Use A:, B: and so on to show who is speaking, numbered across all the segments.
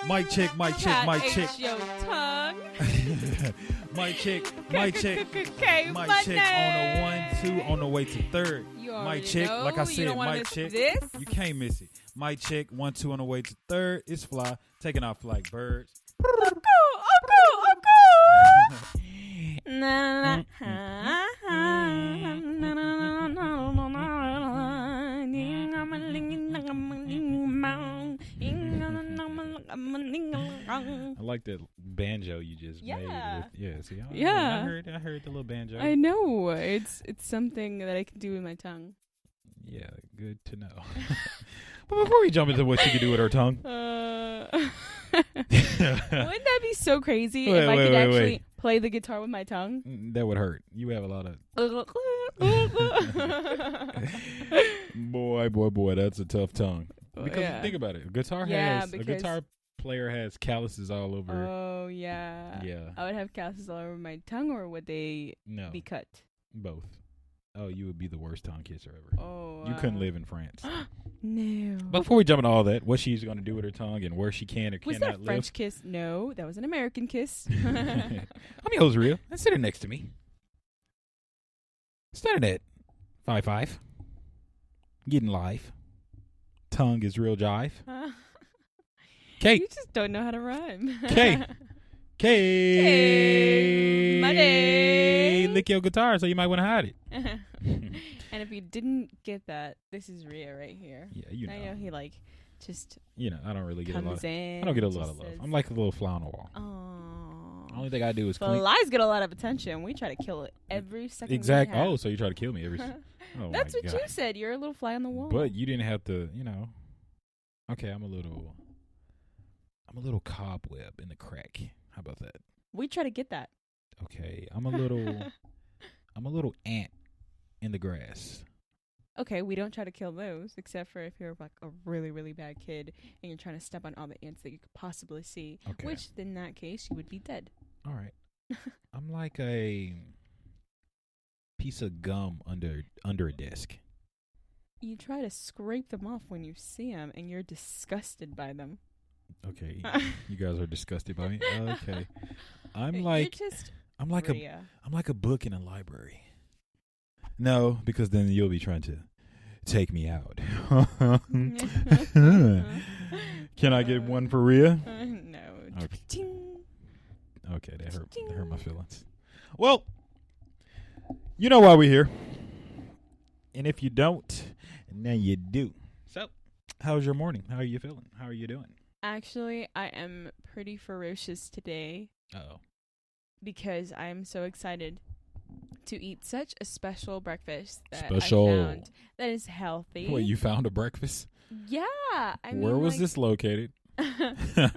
A: Mic check, mic check, mic check.
B: Your tongue.
A: Mic check, mic check.
B: Okay,
A: Mic check on a 1, 2, on the way to third.
B: You
A: Mic
B: already
A: check,
B: know.
A: like I
B: You
A: said,
B: don't wanna
A: mic
B: miss
A: check.
B: This?
A: You can't miss it. Mic check, 1, 2 on the way to third. It's fly, taking off like birds. I like that banjo you just made. See,
B: Yeah.
A: I heard the little banjo.
B: I know. It's something that I can do with my tongue.
A: Yeah, good to know. But before we jump into what you can do with her tongue.
B: Wouldn't that be so crazy if I could actually play the guitar with my tongue?
A: That would hurt. You have a lot of... Boy, that's a tough tongue. Because think about it. A guitar player has calluses all over.
B: Oh, yeah.
A: Yeah.
B: I would have calluses all over my tongue, or would they be cut?
A: Both. Oh, you would be the worst tongue kisser ever.
B: Oh,
A: you couldn't live in France.
B: No.
A: But before we jump into all that, what she's going to do with her tongue and where she can or
B: was
A: cannot
B: that a French kiss? No, that was an American kiss.
A: I'm yours real. And sitting next to me. Standing at 5'5". Getting live. Tongue is real jive. Kate.
B: You just don't know how to rhyme.
A: Kate.
B: Money.
A: Lick your guitar, so you might want to hide it.
B: And if you didn't get that, this is Rhea right here.
A: Yeah, you know.
B: I know he just
A: I don't really get a lot.
B: I
A: don't get a lot of love. I'm like a little fly on the wall.
B: Oh.
A: The only thing I do is clean.
B: Flies get a lot of attention. We try to kill it every second.
A: Exactly. Oh, so you try to kill me every. Oh,
B: that's what you said. You're a little fly on the wall.
A: But you didn't have to. Okay, I'm a little cobweb in the crack. How about that?
B: We try to get that.
A: Okay, I'm a little ant in the grass.
B: Okay, we don't try to kill those, except for if you're like a really, really bad kid and you're trying to step on all the ants that you could possibly see. Okay. Which, in that case, you would be dead.
A: All right. I'm like a piece of gum under a desk.
B: You try to scrape them off when you see them, and you're disgusted by them.
A: Okay, you guys are disgusted by me. Okay, I'm like a book in a library. No, because then you'll be trying to take me out. Can I get one for Rhea?
B: No.
A: Okay, that hurt my feelings. Well, you know why we're here, and if you don't, now you do. So, how's your morning? How are you feeling? How are you doing?
B: Actually, I am pretty ferocious today.
A: Uh-oh. Because
B: I am so excited to eat such a special breakfast that I found that is healthy.
A: Wait, you found a breakfast?
B: Yeah.
A: Where was this located? Because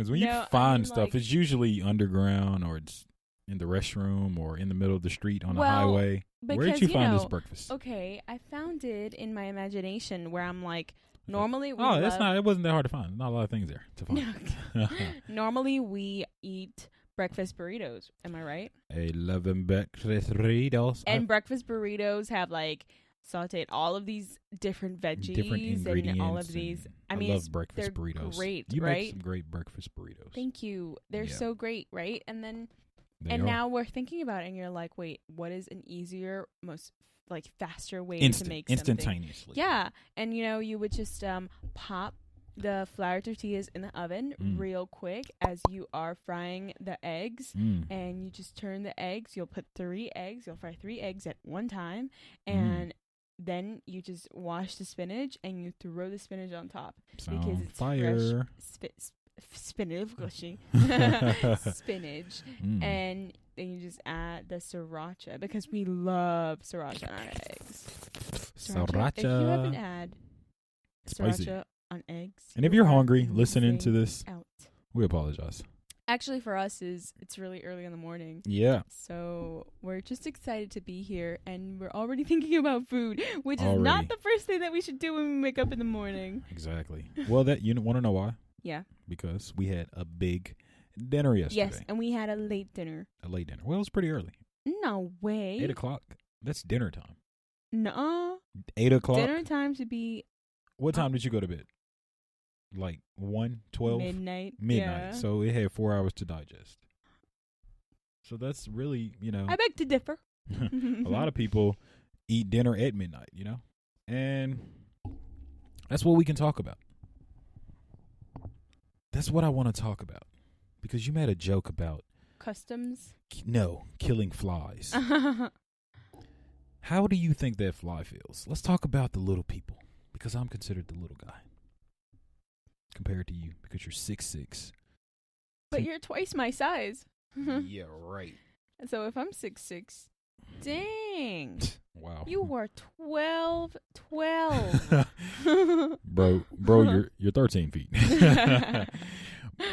A: when you find stuff, it's usually underground or it's in the restroom or in the middle of the street on a highway. Where did you find this breakfast?
B: Okay, I found it in my imagination where I'm like, normally we
A: it wasn't that hard to find. Not a lot of things there to find.
B: Normally we eat breakfast burritos. Am I right?
A: I love them breakfast burritos.
B: And breakfast burritos have sauteed all of these different veggies,
A: different ingredients,
B: and all of these.
A: I love breakfast burritos.
B: Great,
A: you
B: right?
A: make some great breakfast burritos.
B: Thank you. They're so great, right? And then, now we're thinking about it, and you're like, wait, what is an easier, most faster way to make something?
A: Instantaneously.
B: Yeah, and you would just pop the flour tortillas in the oven real quick as you are frying the eggs, and you just turn the eggs. You'll put 3 eggs. You'll fry 3 eggs at one time, and then you just wash the spinach and you throw the spinach on top because it's
A: fire.
B: Fresh spinach, and then you just add the sriracha because we love sriracha on our eggs.
A: Sriracha.
B: If you haven't had
A: Spicy.
B: Sriracha on eggs,
A: and if you're hungry listening to this,
B: out.
A: We apologize.
B: Actually, for us, it's really early in the morning.
A: Yeah.
B: So we're just excited to be here, and we're already thinking about food, which is not the first thing that we should do when we wake up in the morning.
A: Exactly. Well, you want to know why?
B: Yeah.
A: Because we had a big dinner yesterday.
B: Yes, and we had a late dinner.
A: Well, it was pretty early.
B: No way.
A: 8 o'clock. That's dinner time.
B: Nuh-uh.
A: 8 o'clock.
B: Dinner time should be...
A: What time did you go to bed? like 1, 12?
B: Midnight.
A: Yeah. So it had 4 hours to digest. So that's really,
B: I beg to differ.
A: A lot of people eat dinner at midnight, and that's what we can talk about. That's what I want to talk about, because you made a joke about
B: customs.
A: No, killing flies. How do you think that fly feels? Let's talk about the little people, because I'm considered the little guy compared to you, because you're 6'6".
B: But you're twice my size.
A: Yeah, right.
B: So if I'm 6'6", dang.
A: Wow.
B: You were 12.
A: Bro, you're 13 feet.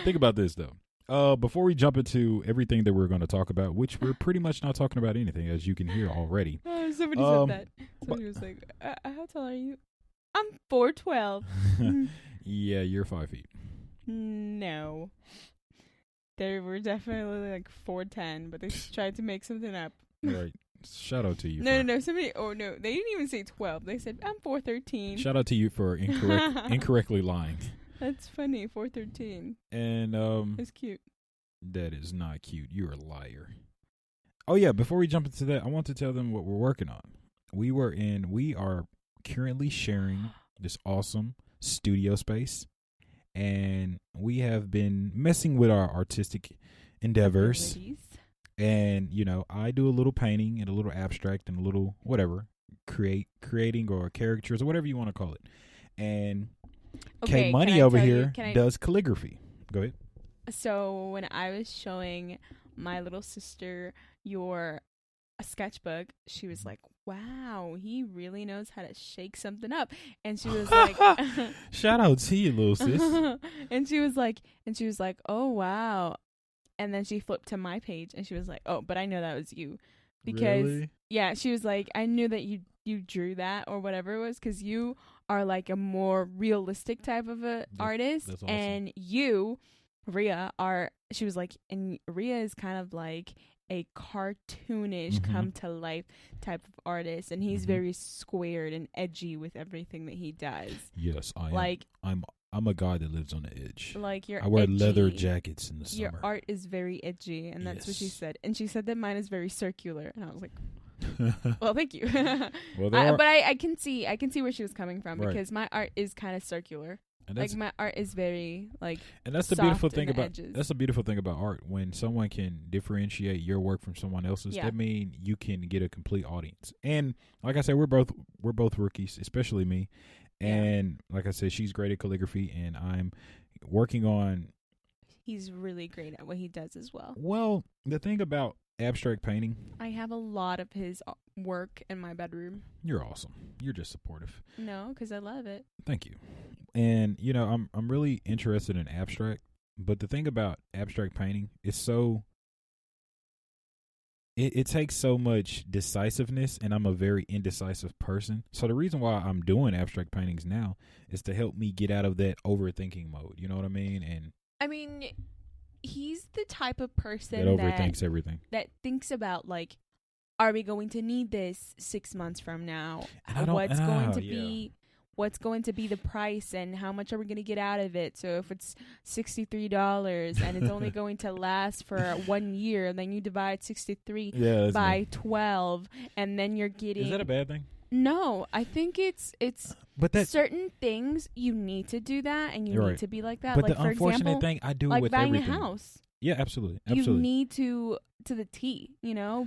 A: Think about this though. Before we jump into everything that we're going to talk about, which we're pretty much not talking about anything, as you can hear already.
B: Somebody said that. Somebody was like, how tall are you? I'm 4'12".
A: Yeah, you're 5 feet.
B: No. They were definitely like 4'10", but they tried to make something up.
A: Right. Shout out to you.
B: No. Somebody. Oh no, they didn't even say 12. They said I'm 4'13".
A: Shout out to you for incorrectly lying.
B: That's funny. 4'13".
A: And
B: it's cute.
A: That is not cute. You're a liar. Oh yeah. Before we jump into that, I want to tell them what we're working on. We are currently sharing this awesome studio space. And we have been messing with our artistic endeavors. And, I do a little painting and a little abstract and a little whatever, creating or caricatures or whatever you want to call it. And K Money over here does calligraphy. Go ahead.
B: So when I was showing my little sister your sketchbook, she was like, wow, he really knows how to shake something up. And she was like,
A: shout out to you, little sis.
B: and she was like, oh wow. And then she flipped to my page and she was like, oh, but I know that was you, because
A: really?
B: Yeah, she was like, I knew that you drew that or whatever it was, because you are like a more realistic type of a artist. That's awesome. And you, Rhea, she was like, and Rhea is kind of like a cartoonish, come to life type of artist, and he's very squared and edgy with everything that he does.
A: Yes, I am. I'm a guy that lives on the edge.
B: Like I
A: wear
B: edgy.
A: Leather jackets in the summer.
B: Your art is very edgy, and that's what she said. And she said that mine is very circular, and I was like, well, thank you. But I can see where she was coming from, because my art is kind of circular. And like my art is very
A: and that's the beautiful thing about edges. That's the beautiful thing about art. When someone can differentiate your work from someone else's, that means you can get a complete audience. And like I said, we're both rookies, especially me. And like I said, she's great at calligraphy, and I'm working on.
B: He's really great at what he does as well.
A: Well, the thing about abstract painting,
B: I have a lot of his work in my bedroom.
A: You're awesome. You're just supportive.
B: No, because I love it.
A: Thank you. And I'm really interested in abstract, but the thing about abstract painting is it takes so much decisiveness, and I'm a very indecisive person. So the reason why I'm doing abstract paintings now is to help me get out of that overthinking mode. You know what I mean? And
B: I mean, he's the type of person
A: that overthinks everything.
B: That thinks about like, are we going to need this 6 months from now? What's going to be the price, and how much are we going to get out of it? So if it's $63 and it's only going to last for 1 year, then you divide 63 by 12, and then you're getting.
A: Is that a bad thing?
B: No, I think it's but certain things you need to do that, and you need to be like that.
A: But
B: like,
A: the unfortunate thing, I do it with
B: buying
A: everything.
B: A house.
A: Yeah, absolutely.
B: You need to the T,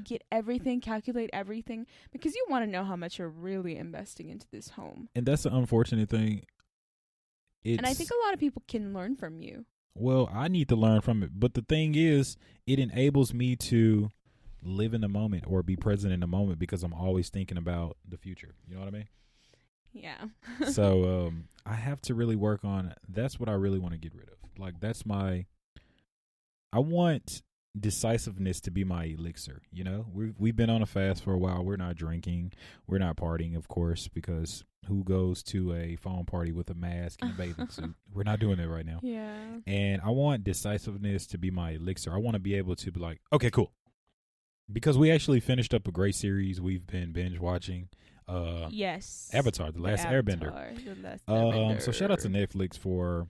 B: get everything, calculate everything, because you want to know how much you're really investing into this home.
A: And that's the unfortunate thing.
B: And I think a lot of people can learn from you.
A: Well, I need to learn from it. But the thing is, it enables me to live in the moment or be present in the moment, because I'm always thinking about the future. You know what I mean?
B: Yeah.
A: So I have to really work on, that's what I really want to get rid of. Like, I want decisiveness to be my elixir. We've been on a fast for a while. We're not drinking, we're not partying, of course, because who goes to a phone party with a mask and a bathing suit? We're not doing that right now.
B: Yeah.
A: And I want decisiveness to be my elixir. I want to be able to be like, okay, cool, because we actually finished up a great series we've been binge watching.
B: Yes.
A: Avatar, The Last Airbender. So shout out to Netflix for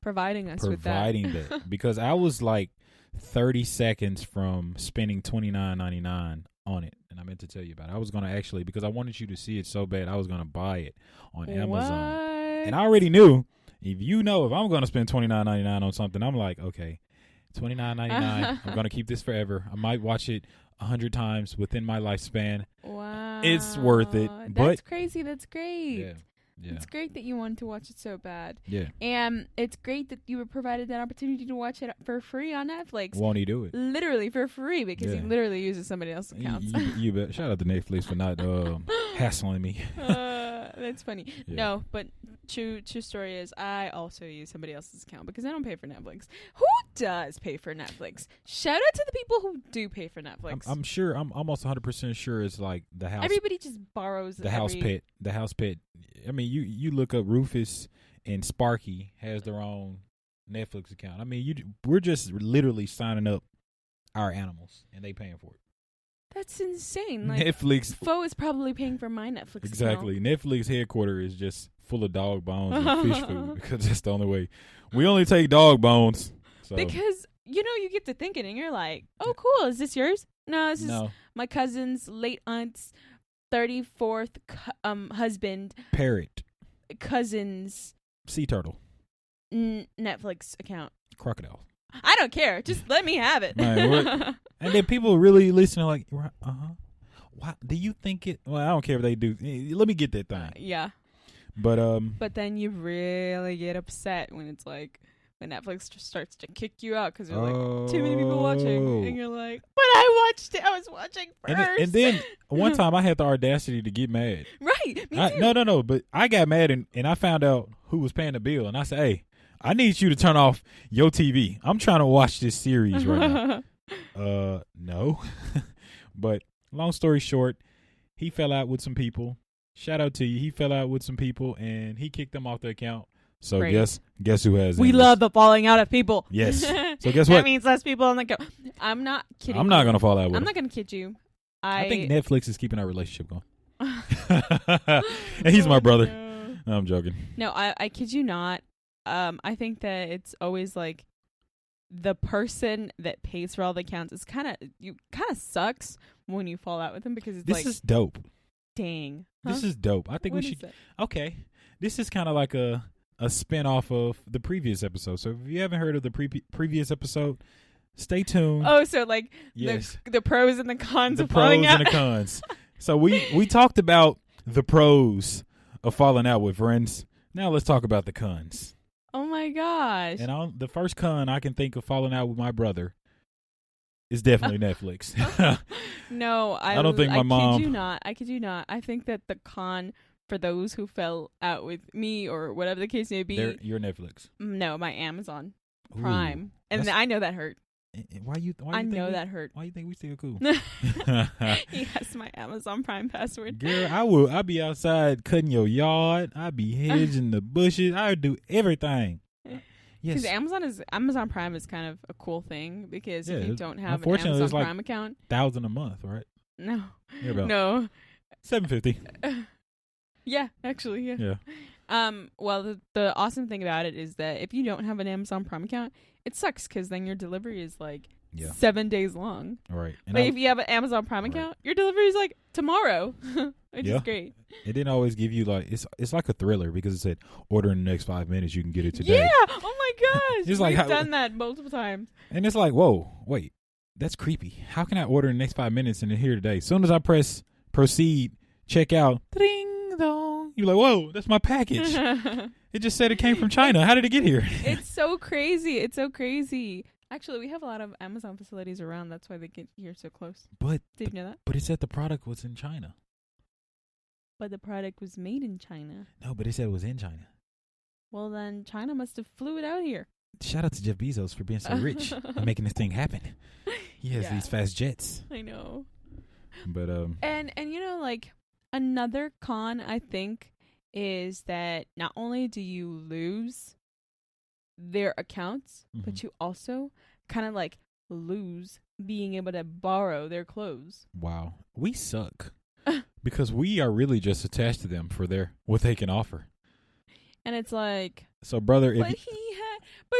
B: providing us with that.
A: Providing that. Because I was like 30 seconds from spending $29.99 on it. And I meant to tell you about it. I was going to actually, because I wanted you to see it so bad, I was going to buy it on Amazon. And I already knew, if I'm going to spend $29.99 on something, I'm like, okay, $29.99. I'm going to keep this forever. I might watch it 100 times within my lifespan.
B: Wow.
A: It's worth it.
B: That's crazy. That's great.
A: Yeah.
B: It's great that you wanted to watch it so bad.
A: Yeah.
B: And it's great that you were provided that opportunity to watch it for free on Netflix.
A: Won't he do it?
B: Literally for free, because he literally uses somebody else's accounts.
A: You bet. Shout out to Netflix for not hassling me.
B: That's funny. Yeah. No, but true story is I also use somebody else's account because I don't pay for Netflix. Who does pay for Netflix? Shout out to the people who do pay for Netflix.
A: I'm sure. I'm almost 100% sure it's like the house.
B: Everybody just borrows
A: the house pet. The house pet. I mean, you look up Rufus and Sparky has their own Netflix account. I mean, we're just literally signing up our animals and they paying for it.
B: That's insane. Like,
A: Netflix.
B: Fo is probably paying for my Netflix
A: Exactly.
B: account.
A: Netflix headquarters is just full of dog bones and fish food because that's the only way. We only take dog bones. So.
B: Because, you get to thinking and you're like, oh, cool. Is this yours? No, this is my cousin's late aunt's 34th husband.
A: Parrot.
B: Cousin's.
A: Sea turtle.
B: Netflix account.
A: Crocodile.
B: I don't care. Just let me have it.
A: Man, and then people really listening like, why do you think it? Well, I don't care if they do. Let me get that thing.
B: Yeah.
A: But
B: then you really get upset when it's like when Netflix just starts to kick you out because you're like too many people watching, and you're like, but I watched it. I was watching first.
A: And then one time I had the audacity to get mad.
B: Right. Me too.
A: No. But I got mad and I found out who was paying the bill, and I said, hey, I need you to turn off your TV. I'm trying to watch this series right now. No. But long story short, he fell out with some people. Shout out to you. He fell out with some people and he kicked them off the account. So great. guess who has
B: We love the falling out of people.
A: Yes. So guess what?
B: That means less people on the go. I'm not kidding.
A: I'm not going to fall out with
B: I'm not going to kid you.
A: I think Netflix is keeping our relationship going. And he's my brother. No, I'm joking.
B: No, I kid you not. I think that it's always like the person that pays for all the accounts is kind of sucks when you fall out with them because it's
A: this is dope.
B: Dang.
A: This is dope. I think we should. Okay. This is kind of like a spin-off of the previous episode. So if you haven't heard of the previous episode, stay tuned.
B: Oh, so like the pros and the cons of falling out.
A: The pros and the cons. So we talked about the pros of falling out with friends. Now let's talk about the cons.
B: Oh my gosh.
A: And the first con I can think of falling out with my brother is definitely Netflix.
B: No, I don't think my mom. I kid you not. I think that the con for those who fell out with me or whatever the case may be.
A: Your Netflix.
B: No, my Amazon Prime. And I know that hurt.
A: Why you
B: that hurt.
A: Why you think we still cool?
B: Yes, my Amazon Prime password.
A: Girl, I'll be outside cutting your yard. I'll be hedging the bushes. I would do everything.
B: Yes. Because Amazon Prime is kind of a cool thing because if you don't have an Amazon Prime account,
A: $1,000 a month, right?
B: No.
A: No. $750.
B: Yeah, actually, yeah.
A: Yeah.
B: Well, the awesome thing about it is that if you don't have an Amazon Prime account, it sucks because then your delivery is like 7 days long.
A: Right.
B: But if you have an Amazon Prime account, your delivery is like tomorrow, which is great.
A: It didn't always give you like it's like a thriller because it said order in the next 5 minutes, you can get it today.
B: Yeah. Oh my gosh.
A: It's
B: We've done that multiple times.
A: And it's like, whoa, wait, that's creepy. How can I order in the next 5 minutes and it's here today? As soon as I press proceed, check out, ding dong, you're like, whoa, that's my package. It just said it came from China. How did it get here?
B: It's so crazy. It's so crazy. Actually, we have a lot of Amazon facilities around. That's why they get here so close.
A: But
B: did you know that?
A: But it said the product was in China.
B: But the product was made in China.
A: No, but it said it was in China.
B: Well, then China must have flew it out here.
A: Shout out to Jeff Bezos for being so rich and making this thing happen. He has these fast jets.
B: I know.
A: But
B: and like another con I think is that not only do you lose their accounts, but you also kind of like lose being able to borrow their clothes.
A: Wow. We suck. Because we are really just attached to them for what they can offer.
B: And it's like,
A: So, brother,
B: but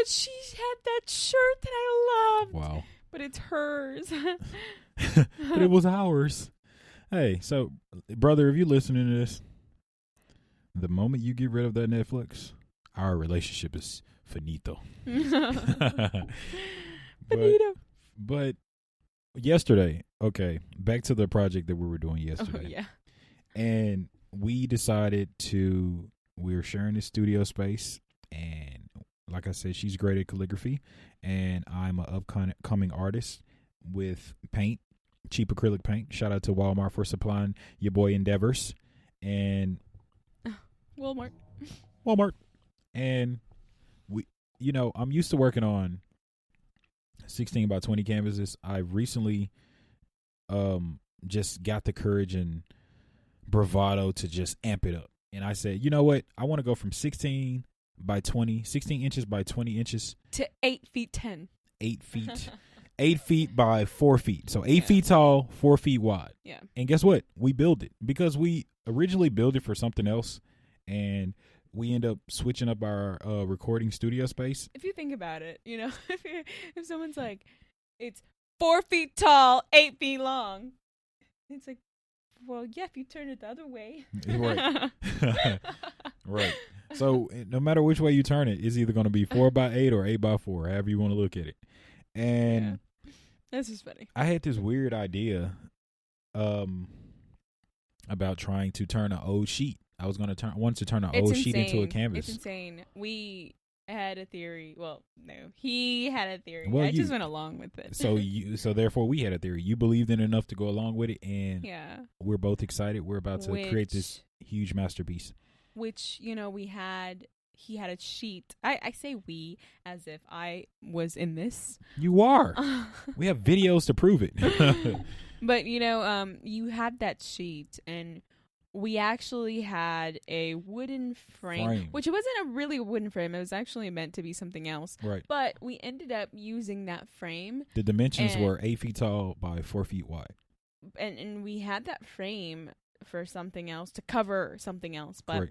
B: she had that shirt that I loved.
A: Wow.
B: But it's hers.
A: But it was ours. Hey, so, brother, if you're listening to this, the moment you get rid of that Netflix, our relationship is finito.
B: Finito.
A: But yesterday, okay, back to the project that we were doing yesterday.
B: Oh, yeah.
A: And we decided we were sharing this studio space. And like I said, she's great at calligraphy. And I'm an upcoming artist with paint, cheap acrylic paint. Shout out to Walmart for supplying your boy endeavors. And
B: Walmart.
A: And I'm used to working on 16 by 20 canvases. I recently just got the courage and bravado to just amp it up. And I said, you know what? I want to go from 16 inches by 20 inches
B: to 8 feet 10.
A: 8 feet. 8 feet by 4 feet. So 8 feet tall, 4 feet wide.
B: Yeah.
A: And guess what? We built it because we originally built it for something else. And we end up switching up our recording studio space.
B: If you think about it, if someone's like, it's 4 feet tall, 8 feet long, it's like, well, yeah, if you turn it the other way.
A: Right. Right. So no matter which way you turn it, it's either going to be 4 by 8 or 8 by 4, however you want to look at it. And
B: that's just funny.
A: I had this weird idea about trying to turn an old sheet. I wanted to turn an old sheet into a canvas.
B: It's insane. We had a theory. Well, no, he had a theory.
A: Well,
B: I just went along with it.
A: So therefore we had a theory. You believed in it enough to go along with it, and we're both excited. We're about to create this huge masterpiece.
B: Which, he had a sheet. I say we as if I was in this.
A: You are. We have videos to prove it.
B: But, you had that sheet, and we actually had a wooden frame, which it wasn't a really wooden frame. It was actually meant to be something else.
A: Right.
B: But we ended up using that frame.
A: The dimensions were 8 feet tall by 4 feet wide.
B: And we had that frame for something else, to cover something else. But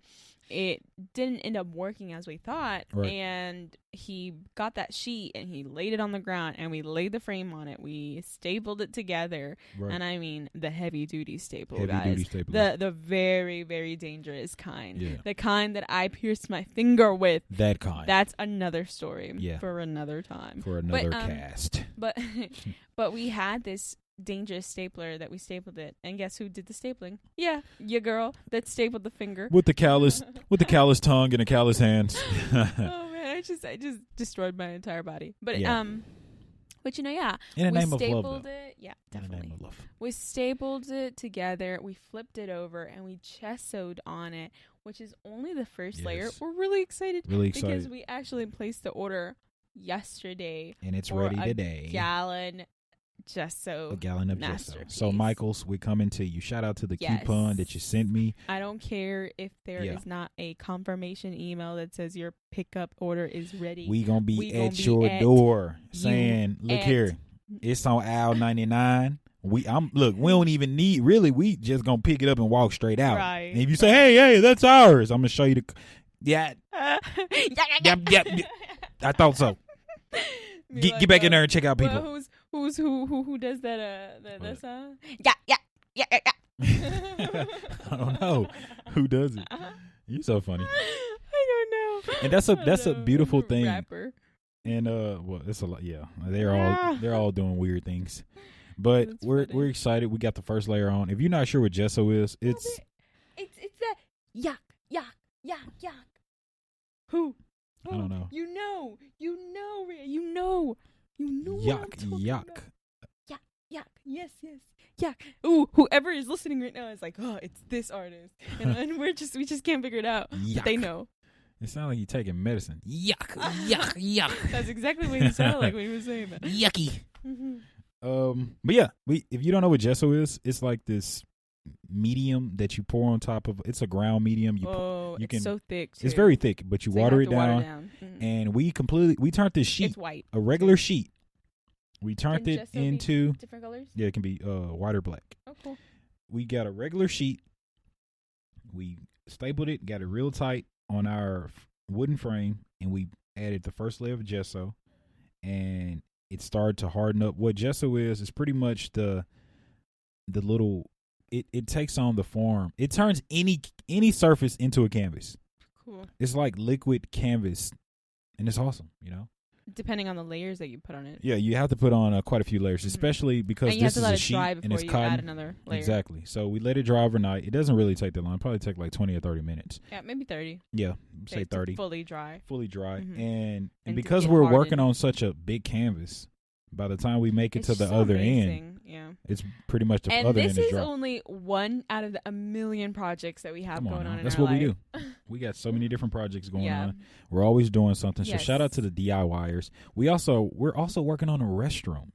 B: it didn't end up working as we thought.
A: Right.
B: And he got that sheet and he laid it on the ground and we laid the frame on it. We stapled it together. Right. And I mean the heavy duty staple, guys. The very, very dangerous kind. Yeah. The kind that I pierced my finger with.
A: That kind.
B: That's another story for another time.
A: For another cast.
B: But we had this dangerous stapler that we stapled it, and guess who did the stapling? Yeah, your girl that stapled the finger
A: with the callous tongue and the callous hands.
B: Oh man, I just destroyed my entire body. But but
A: in the name of love,
B: it. Yeah, definitely.
A: In the name of love.
B: We stapled it together. We flipped it over and we gessoed on it, which is only the first layer. We're really excited. Because we actually placed the order yesterday,
A: and it's ready today.
B: A gallon of gesso.
A: So Michaels, we're coming to you. Shout out to the coupon that you sent me.
B: I don't care if there is not a confirmation email that says your pickup order is ready.
A: We gonna be at your door saying, look here, it's on aisle 99. We don't even need, really, we just gonna pick it up and walk straight out.
B: Right.
A: And if you say, hey, that's ours, I'm gonna show you yep. I thought so. Get back in there and check out people.
B: Well, who does that song? Yeah.
A: I don't know who does it. You're so funny.
B: I don't know.
A: And that's a beautiful thing.
B: Rapper.
A: And it's a lot. Yeah, they're all doing weird things. But we're excited. We got the first layer on. If you're not sure what gesso is, it's
B: that yuck. Who?
A: I don't know.
B: You know, Rhea. You know
A: Yuck.
B: Yuck. Yes. Yuck. Ooh, whoever is listening right now is like, oh, it's this artist, and we just can't figure it out.
A: Yuck.
B: But they know.
A: It sounds like you're taking medicine. Yuck.
B: That's exactly what he sounded like when he was saying that.
A: Yucky. Mm-hmm. But yeah, if you don't know what gesso is, it's like this medium that you pour on top of. It's a ground medium.
B: It's so thick too.
A: It's very thick, but you water it down. Mm-hmm. And we turned this sheet,
B: it's white,
A: a regular sheet. We turned it into
B: different colors.
A: Yeah, it can be white or black.
B: Oh, cool.
A: We got a regular sheet. We stapled it, got it real tight on our wooden frame, and we added the first layer of gesso, and it started to harden up. What gesso is pretty much the little. It takes on the form. It turns any surface into a canvas.
B: Cool.
A: It's like liquid canvas, and it's awesome.
B: Depending on the layers that you put on it.
A: Yeah, you have to put on quite a few layers, especially because this is a sheet and it's cotton.
B: Add another layer.
A: Exactly. So we let it dry overnight. It doesn't really take that long. It probably take like 20 or 30 minutes.
B: Yeah, maybe 30.
A: Yeah, say 30.
B: Fully dry.
A: Fully dry.
B: Mm-hmm.
A: And because we're working on such a big canvas, by the time we make it to the other end, it's pretty much the other end is dry.
B: And this is only one out of a million projects that we have going on in
A: That's
B: our
A: what
B: life.
A: we do. We got so many different projects going on. We're always doing something.
B: Yes.
A: So shout out to the DIYers. We're also working on a restroom,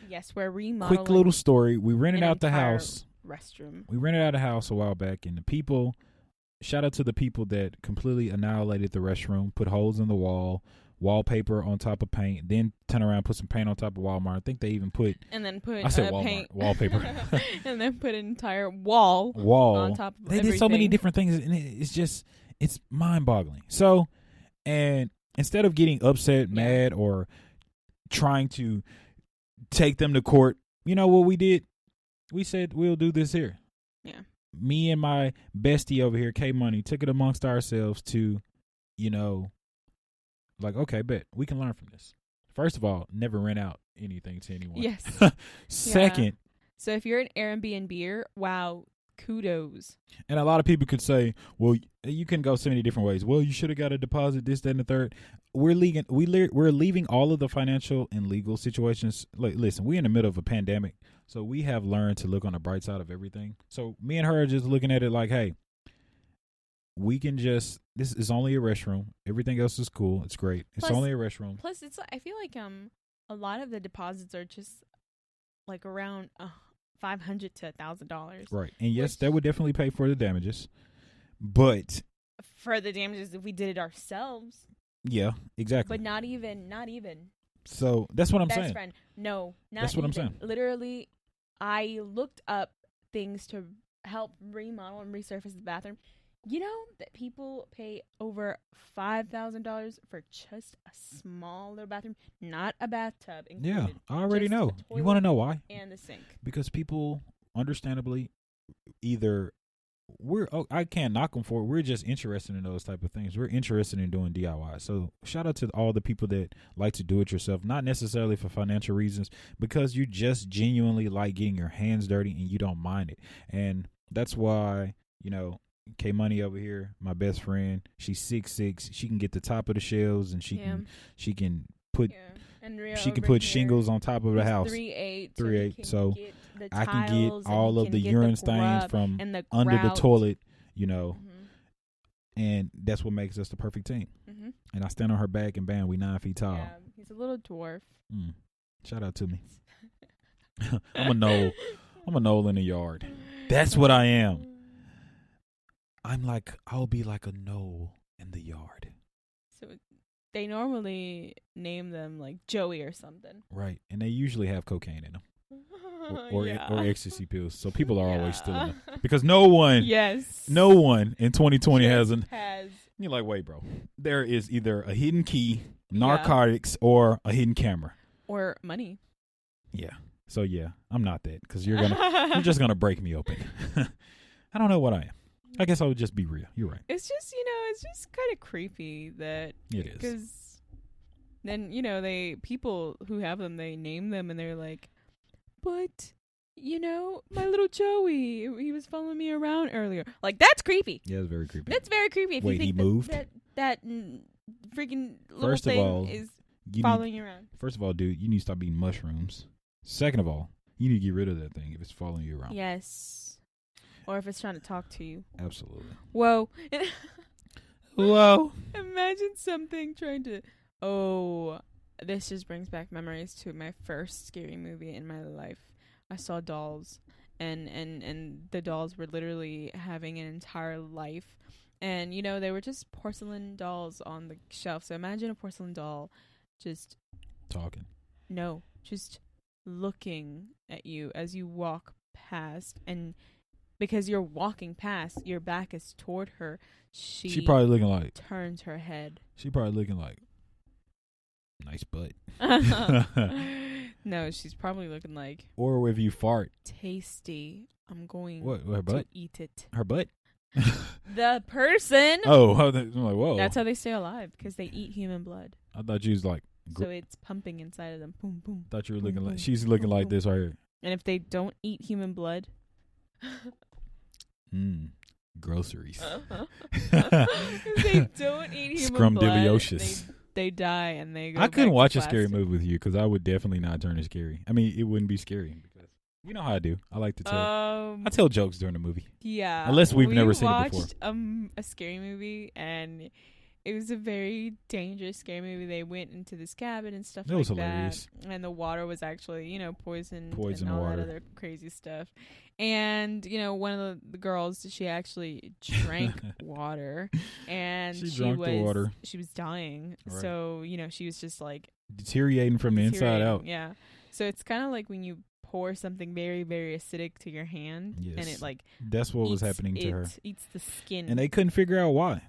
B: Yes, we're remodeling.
A: Quick little story. We rented out the house.
B: Restroom.
A: We rented out a house a while back, and shout out to the people that completely annihilated the restroom, put holes in the wallpaper on top of paint, then turn around, put some paint on top of Walmart. I think they even put Walmart,
B: paint
A: wallpaper,
B: and then put an entire wall on top of
A: everything. They did so many different things, and it's mind-boggling. So, and instead of getting upset, mad, or trying to take them to court, you know what we did? We said we'll do this here.
B: Yeah.
A: Me and my bestie over here, K Money, took it amongst ourselves to, like, okay, bet we can learn from this. First of all, never rent out anything to anyone.
B: Yes.
A: Second.
B: So if you're an Airbnb, wow, kudos.
A: And a lot of people could say, well, you can go so many different ways. Well, you should have got a deposit, this, that, and the third. We're leaving all of the financial and legal situations. Like, listen, we're in the middle of a pandemic, so we have learned to look on the bright side of everything. So me and her are just looking at it like, hey, we can this is only a restroom. Everything else is cool. It's great. It's only a restroom.
B: Plus, I feel like a lot of the deposits are just like around $500 to $1,000.
A: Right. And yes, that would definitely pay for the damages. But
B: for the damages if we did it ourselves.
A: Yeah, exactly.
B: But not even.
A: So that's what I'm
B: Best
A: saying.
B: Friend. No, not
A: that's what
B: even.
A: I'm saying.
B: Literally, I looked up things to help remodel and resurface the bathroom. You know that people pay over $5,000 for just a small little bathroom, not a bathtub included.
A: Yeah, I already know. You want to know why?
B: And the sink.
A: Because people, understandably, I can't knock them for it. We're just interested in those type of things. We're interested in doing DIY. So shout out to all the people that like to do it yourself, not necessarily for financial reasons, because you just genuinely like getting your hands dirty and you don't mind it. And that's why, K Money over here, my best friend, she's 6'6". She can get the top of the shelves, and she can put shingles on top of the house.
B: 3'8".
A: So I can get all of the urine stains from under the toilet, and that's what makes us the perfect team. Mm-hmm. And I stand on her back, and bam, we 9 feet tall.
B: Yeah, he's a little dwarf.
A: Shout out to me. I'm a knoll in the yard. That's what I am. I'll be like a knoll in the yard.
B: So they normally name them like Joey or something.
A: Right. And they usually have cocaine in them. Or ecstasy pills. So people are always stealing them. Because no one in 2020 has. You're like, wait, bro. There is either a hidden key, narcotics, or a hidden camera.
B: Or money.
A: Yeah. So yeah, I'm not that, because you're just gonna break me open. I don't know what I am. I guess I would just be real. You're right.
B: It's just, it's just kind of creepy that
A: it is.
B: Because then, people who have them, they name them and they're like, but, my little Joey, he was following me around earlier. Like, that's creepy.
A: Yeah, it's very creepy.
B: That's very creepy. If
A: Wait,
B: you think
A: he moved?
B: That freaking little thing is following you around.
A: First of all, dude, you need to stop eating mushrooms. Second of all, you need to get rid of that thing if it's following you around.
B: Yes. Or if it's trying to talk to you.
A: Absolutely.
B: Whoa.
A: Whoa.
B: Imagine something trying to... Oh, this just brings back memories to my first scary movie in my life. I saw dolls. And the dolls were literally having an entire life. And, they were just porcelain dolls on the shelf. So imagine a porcelain doll just...
A: Talking.
B: No, just looking at you as you walk past, and because you're walking past, your back is toward her. She
A: probably looking like
B: turns her head.
A: She probably looking like nice butt.
B: No, she's probably looking like.
A: Or if you fart,
B: tasty. I'm going
A: her butt?
B: to eat it.
A: Her butt.
B: The person.
A: Oh, I'm like, whoa.
B: That's how they stay alive, because they eat human blood.
A: I thought you was like.
B: So it's pumping inside of them. Boom, boom.
A: Thought you were
B: boom,
A: looking
B: boom,
A: like she's looking
B: boom,
A: like
B: boom.
A: this right here.
B: And if they don't eat human blood.
A: Groceries.
B: If they don't eat human blood, they die and they go.
A: I couldn't watch a
B: plastic.
A: scary movie with you because I would definitely not turn it scary. I mean, it wouldn't be scary because you know how I do. I like to tell. I tell jokes during the movie.
B: Yeah.
A: Unless we've never seen it before.
B: We watched a scary movie, and it was a very dangerous scary movie. They went into this cabin and stuff like that. It was hilarious. And the water was actually, poison and all
A: water.
B: that other crazy stuff. And, one of the girls, she actually drank water. And she was dying. Right. So, she was just like
A: deteriorating from the inside out.
B: Yeah. So it's kind of like when you pour something very, very acidic to your hand, and it
A: that's what was happening to her.
B: Eats the skin,
A: and they couldn't figure out why.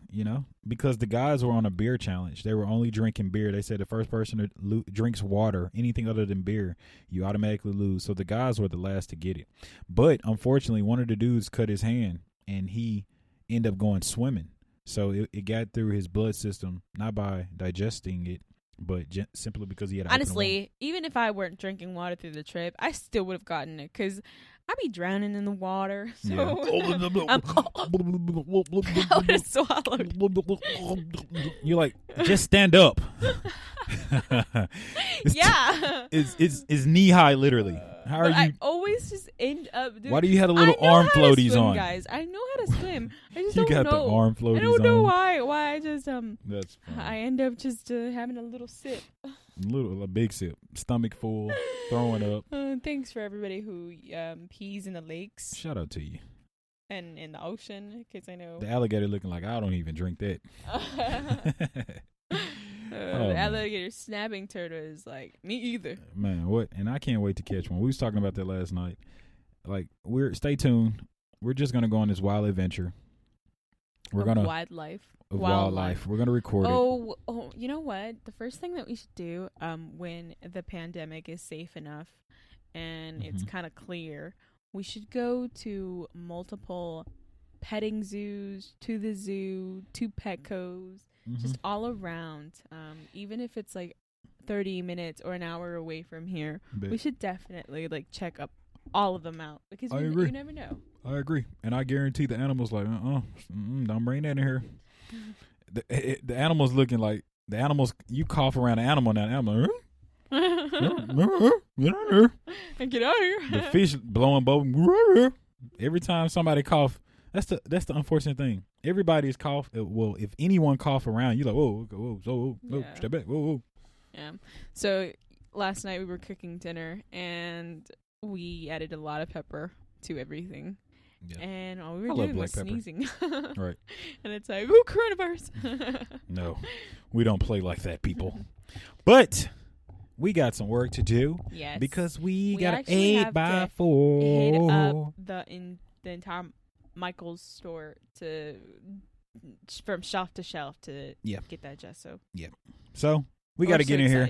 A: Because the guys were on a beer challenge. They were only drinking beer. They said the first person that drinks water, anything other than beer, you automatically lose. So the guys were the last to get it. But unfortunately, one of the dudes cut his hand, and he ended up going swimming. So it got through his blood system, not by digesting it, but simply because he had.
B: Honestly, even if I weren't drinking water through the trip, I still would have gotten it because I'd be drowning in the water. So I would have swallowed.
A: You're like, just stand up. It's knee high, literally. How are you?
B: I always just end up doing.
A: Why do you have the little arm floaties on,
B: guys? I know how to swim. I just
A: you
B: don't know.
A: You got the arm floaties on.
B: I don't know why. Why I just
A: That's fine.
B: I end up just having a little sip.
A: A big sip, stomach full, throwing up.
B: Thanks for everybody who pees in the lakes.
A: Shout out to you.
B: And in the ocean, because I know
A: the alligator looking like I don't even drink that.
B: The alligator snapping turtle is like me either.
A: Man, what? And I can't wait to catch one. We was talking about that last night. Like, stay tuned. We're just gonna go on this wild adventure.
B: Wildlife.
A: We're gonna record it.
B: Oh, you know what? The first thing that we should do, when the pandemic is safe enough and it's kind of clear, we should go to multiple petting zoos, to the zoo, to Petco's, just all around. Even if it's like 30 minutes or an hour away from here, we should definitely check up all of them out because you never know.
A: I agree, and I guarantee the animals don't bring that in here. The animals looking like the animals. You cough around an animal now. The animal, get out here.
B: Get out here.
A: The fish blowing bubbles. Every time somebody cough, that's the unfortunate thing. Everybody's cough. Well, if anyone cough around, you're like, whoa, step back, whoa.
B: Yeah. So last night we were cooking dinner and we added a lot of pepper to everything. Yeah. And all we were doing was sneezing.
A: Right.
B: And it's like, ooh, coronavirus.
A: No, we don't play like that, people. But we got some work to do.
B: Yes.
A: Because we got an 8x4.
B: Hit up the entire Michael's store from shelf to shelf to get that gesso.
A: Yep. So we got to get in here.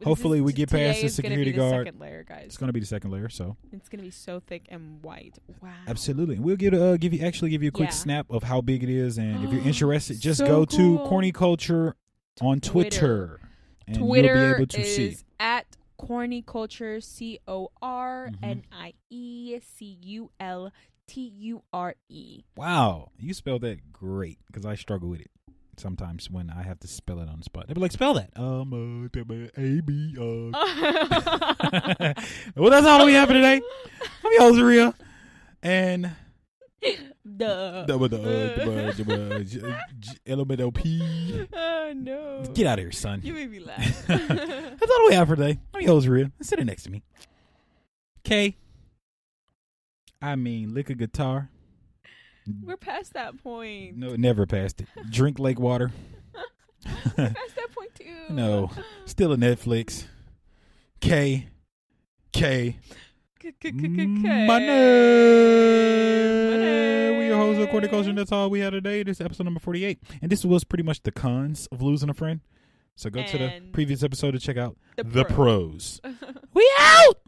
A: Hopefully we get past the security guard.
B: Second layer, guys.
A: It's going to be the second layer, so
B: it's going to be so thick and white. Wow.
A: Absolutely. We'll give you a quick snap of how big it is, and if you're interested, just go to Corny Culture on Twitter. And
B: Twitter
A: you'll be able to see
B: at Corny Culture, CORNIECULTURE.
A: Wow, you spelled that great because I struggle with it sometimes when I have to spell it on the spot. They be like, spell that. A-B. Well, that's all we have for today. I'm your host, Rhea. And LMNOP.
B: Oh, no.
A: Get out of here, son.
B: You made me laugh.
A: That's all we have for today. I'm your host, Rhea. Sitting next to me. K. Lick a guitar.
B: We're past that point.
A: No, never past it. Drink lake water.
B: We're past that point too.
A: No, still a Netflix. K. Money. We your hosts of Courtney Culture, and that's all we have today. This is episode number 48. And this was pretty much the cons of losing a friend. So go to the previous episode to check out the pros. We out!